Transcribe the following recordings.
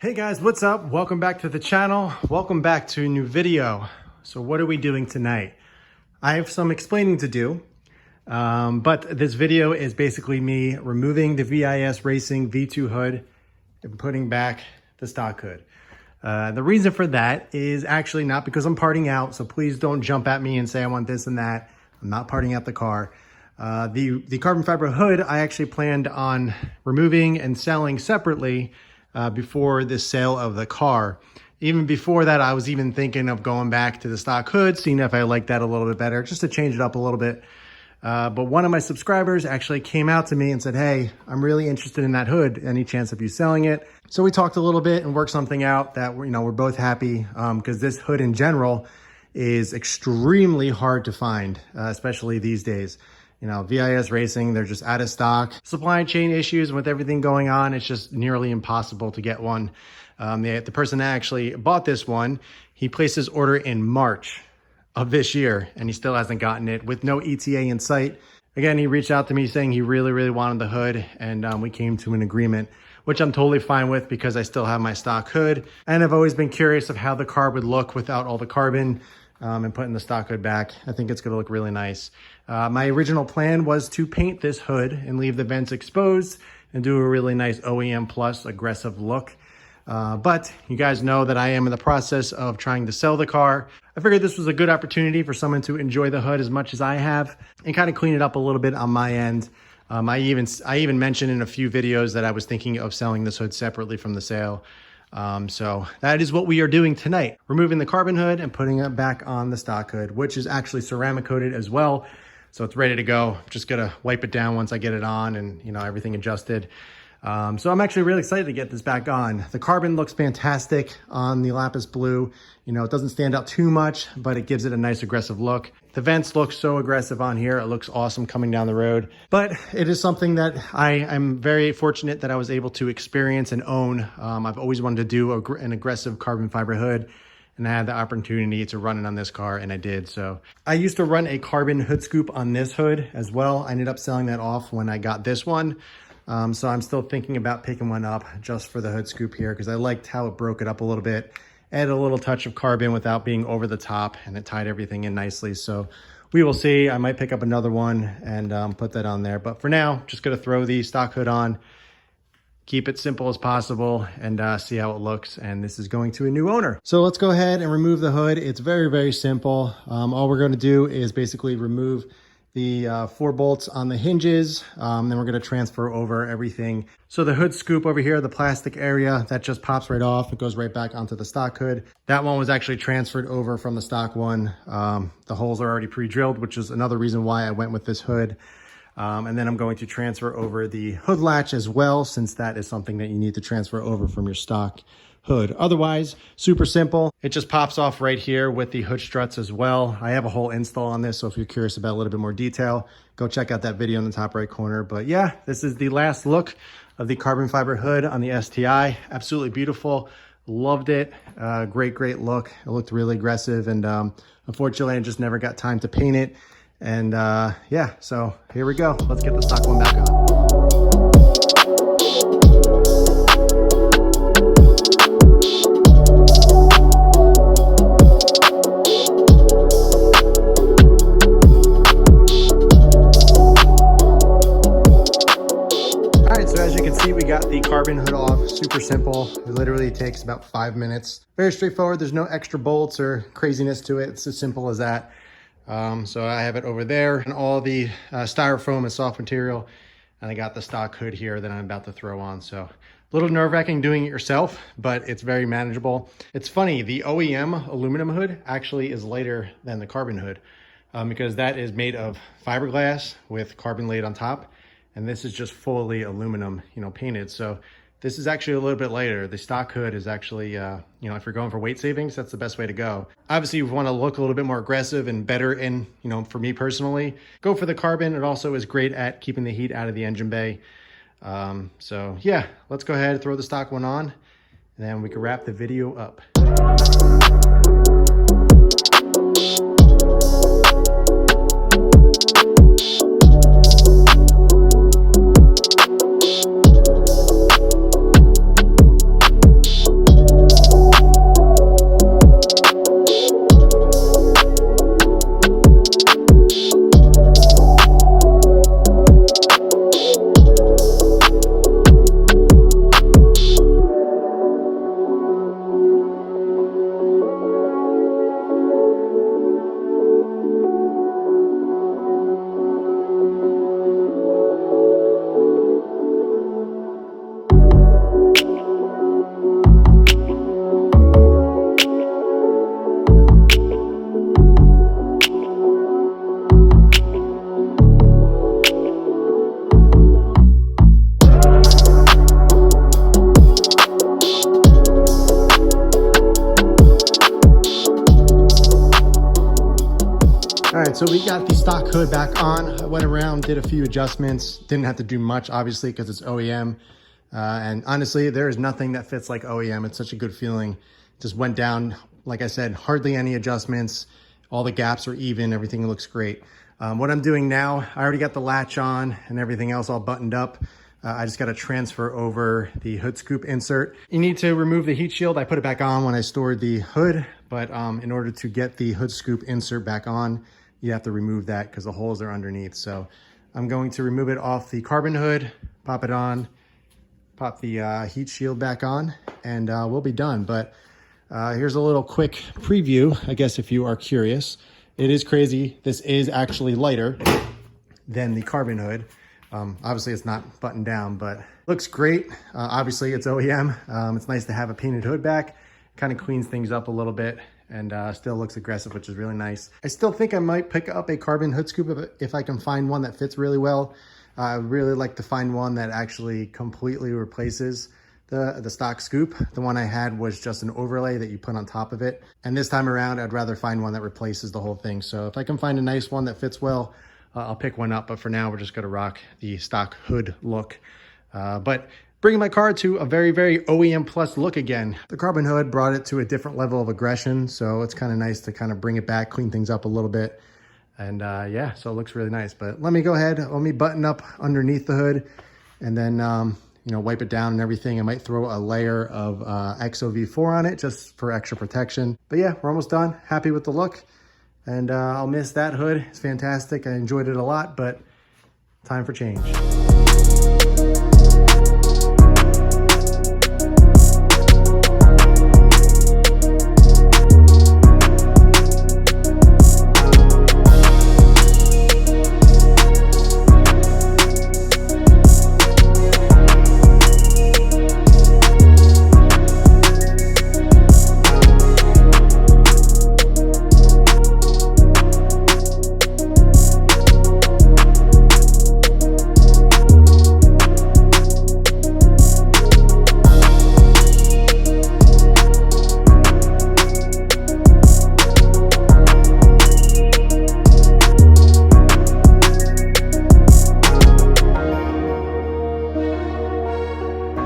Hey guys, what's up? Welcome back to the channel. Welcome back to a new video. So what are we doing tonight? I have some explaining to do, but this video is basically me removing the VIS Racing V2 hood and putting back the stock hood. The reason for that is actually not because I'm parting out, so please don't jump at me and say I want this and that. I'm not parting out the car. The carbon fiber hood I actually planned on removing and selling separately before the sale of the car. Even before that, I was even thinking of going back to the stock hood, seeing if I liked that a little bit better, just to change it up a little bit. But one of my subscribers actually came out to me and said, hey, I'm really interested in that hood. Any chance of you selling it? So we talked a little bit and worked something out that we're both happy, because this hood in general is extremely hard to find, especially these days. VIS Racing, they're just out of stock. Supply chain issues with everything going on, it's just nearly impossible to get one. The person that actually bought this one, he placed his order in March of this year, and he still hasn't gotten it with no ETA in sight. Again, he reached out to me saying he really wanted the hood, and we came to an agreement, which I'm totally fine with because I still have my stock hood. And I've always been curious of how the car would look without all the carbon. And putting the stock hood back, I think it's gonna look really nice. My original plan was to paint this hood and leave the vents exposed and do a really nice OEM plus aggressive look. But you guys know that I am in the process of trying to sell the car. I figured this was a good opportunity for someone to enjoy the hood as much as I have and kind of clean it up a little bit on my end. I even mentioned in a few videos that I was thinking of selling this hood separately from the sale. So that is what we are doing tonight. Removing the carbon hood and putting it back on the stock hood, which is actually ceramic coated as well. So it's ready to go. Just gotta wipe it down once I get it on and everything adjusted. So I'm actually really excited to get this back on. The carbon looks fantastic on the lapis blue. It doesn't stand out too much, but it gives it a nice aggressive look. The vents look so aggressive on here. It looks awesome coming down the road, but it is something that I'm very fortunate that I was able to experience and own. I've always wanted to do an aggressive carbon fiber hood, and I had the opportunity to run it on this car, and I did. So I used to run a carbon hood scoop on this hood as well. I ended up selling that off when I got this one. So I'm still thinking about picking one up just for the hood scoop here because I liked how it broke it up a little bit, added a little touch of carbon without being over the top, and it tied everything in nicely. So we will see. I might pick up another one and put that on there. But for now, just going to throw the stock hood on, keep it simple as possible, and see how it looks. And this is going to a new owner. So let's go ahead and remove the hood. It's very simple. All we're going to do is basically remove the 4 bolts on the hinges. Then we're gonna transfer over everything. So the hood scoop over here, the plastic area, that just pops right off. It goes right back onto the stock hood. That one was actually transferred over from the stock one. The holes are already pre-drilled, which is another reason why I went with this hood. And then I'm going to transfer over the hood latch as well, since that is something that you need to transfer over from your stock hood. Otherwise, super simple. It just pops off right here with the hood struts as well. I have a whole install on this, so if you're curious about a little bit more detail, go check out that video in the top right corner. But yeah, this is the last look of the carbon fiber hood on the STI. Absolutely beautiful. Loved it. Great look. It looked really aggressive, and unfortunately, I just never got time to paint it. And yeah, so here we go. Let's get the stock one back on. We got the carbon hood off, super simple. It literally takes about 5 minutes. Very straightforward. There's no extra bolts or craziness to it. It's as simple as that. So I have it over there, and all the styrofoam and soft material. And I got the stock hood here that I'm about to throw on. So a little nerve-wracking doing it yourself, but it's very manageable. It's funny, the OEM aluminum hood actually is lighter than the carbon hood because that is made of fiberglass with carbon laid on top. And this is just fully aluminum, painted. So this is actually a little bit lighter. The stock hood is actually, if you're going for weight savings, that's the best way to go. Obviously, you want to look a little bit more aggressive and better in, for me personally, go for the carbon. It also is great at keeping the heat out of the engine bay. So yeah, let's go ahead and throw the stock one on, and then we can wrap the video up. right, so we got the stock hood back on. I went around, did a few adjustments. Didn't have to do much, obviously, because it's OEM. And honestly, there is nothing that fits like OEM. It's such a good feeling. Just went down, like I said, hardly any adjustments. All the gaps are even, everything looks great. What I'm doing now, I already got the latch on and everything else all buttoned up. I just got to transfer over the hood scoop insert. You need to remove the heat shield. I put it back on when I stored the hood, but in order to get the hood scoop insert back on, you have to remove that because the holes are underneath. So I'm going to remove it off the carbon hood, pop it on, pop the heat shield back on, and we'll be done. But here's a little quick preview, I guess, if you are curious. It is crazy. This is actually lighter than the carbon hood. Obviously it's not buttoned down, but looks great. Obviously it's OEM. It's nice to have a painted hood back. Kind of cleans things up a little bit and still looks aggressive, which is really nice. I still think I might pick up a carbon hood scoop if I can find one that fits really well. I would really like to find one that actually completely replaces the stock scoop. The one I had was just an overlay that you put on top of it. And this time around, I'd rather find one that replaces the whole thing. So if I can find a nice one that fits well, I'll pick one up, but for now, we're just gonna rock the stock hood look. But bringing my car to a very, very OEM plus look again. The carbon hood brought it to a different level of aggression, so it's kind of nice to kind of bring it back, clean things up a little bit. And yeah, so it looks really nice. But let me go ahead, let me button up underneath the hood and then you know, wipe it down and everything. I might throw a layer of XOV4 on it just for extra protection. But yeah, we're almost done. Happy with the look. And I'll miss that hood. It's fantastic. I enjoyed it a lot, but time for change.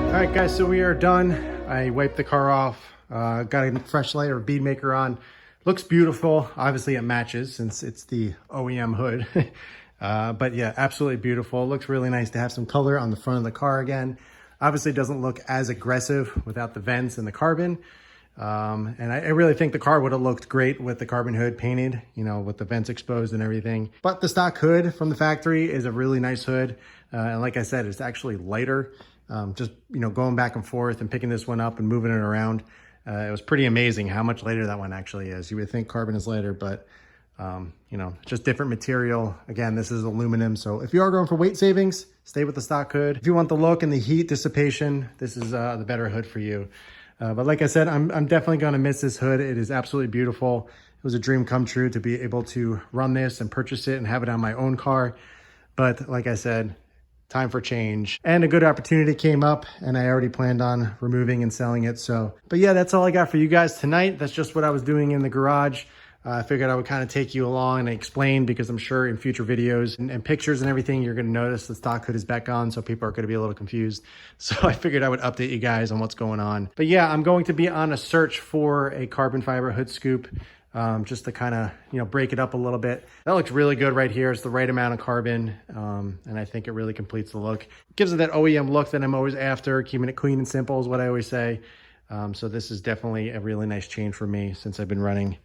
All right, guys, so we are done. I wiped the car off, got a fresh layer of bead maker on. Looks beautiful. Obviously it matches since it's the OEM hood. But yeah, absolutely beautiful. Looks really nice to have some color on the front of the car again. Obviously it doesn't look as aggressive without the vents and the carbon. And I really think the car would have looked great with the carbon hood painted, you know, with the vents exposed and everything. But the stock hood from the factory is a really nice hood. And like I said, it's actually lighter. Just, you know, going back and forth and picking this one up and moving it around. It was pretty amazing how much lighter that one actually is. You would think carbon is lighter, but, you know, just different material. Again, this is aluminum. So if you are going for weight savings, stay with the stock hood. If you want the look and the heat dissipation, this is the better hood for you. But like I said, I'm definitely going to miss this hood. It is absolutely beautiful. It was a dream come true to be able to run this and purchase it and have it on my own car. But like I said, time for change. And a good opportunity came up and I already planned on removing and selling it. So, but yeah, that's all I got for you guys tonight. That's just what I was doing in the garage. I figured I would kind of take you along and explain, because I'm sure in future videos and pictures and everything, you're going to notice the stock hood is back on. So people are going to be a little confused. So I figured I would update you guys on what's going on. But yeah, I'm going to be on a search for a carbon fiber hood scoop. Just to kind of, you know, break it up a little bit. That looks really good right here. It's the right amount of carbon. And I think it really completes the look. Gives it that OEM look that I'm always after. Keeping it clean and simple is what I always say. So this is definitely a really nice change for me since I've been running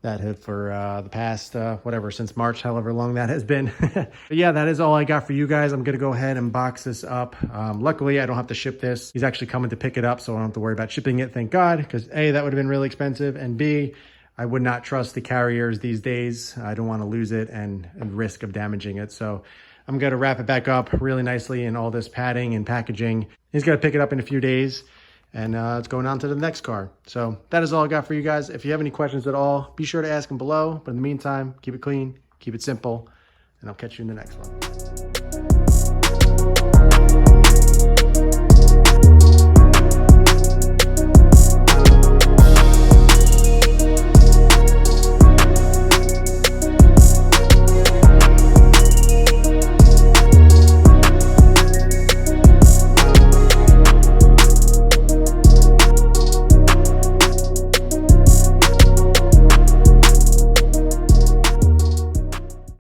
that hood for the past, whatever, since March, however long that has been. But yeah, that is all I got for you guys. I'm going to go ahead and box this up. Luckily, I don't have to ship this. He's actually coming to pick it up, so I don't have to worry about shipping it, thank God, because A, that would have been really expensive, and B, I would not trust the carriers these days. I don't want to lose it and risk of damaging it. So I'm going to wrap it back up really nicely in all this padding and packaging. He's going to pick it up in a few days, and it's going on to the next car. So that is all I got for you guys. If you have any questions at all, be sure to ask them below. But in the meantime, keep it clean, keep it simple, and I'll catch you in the next one.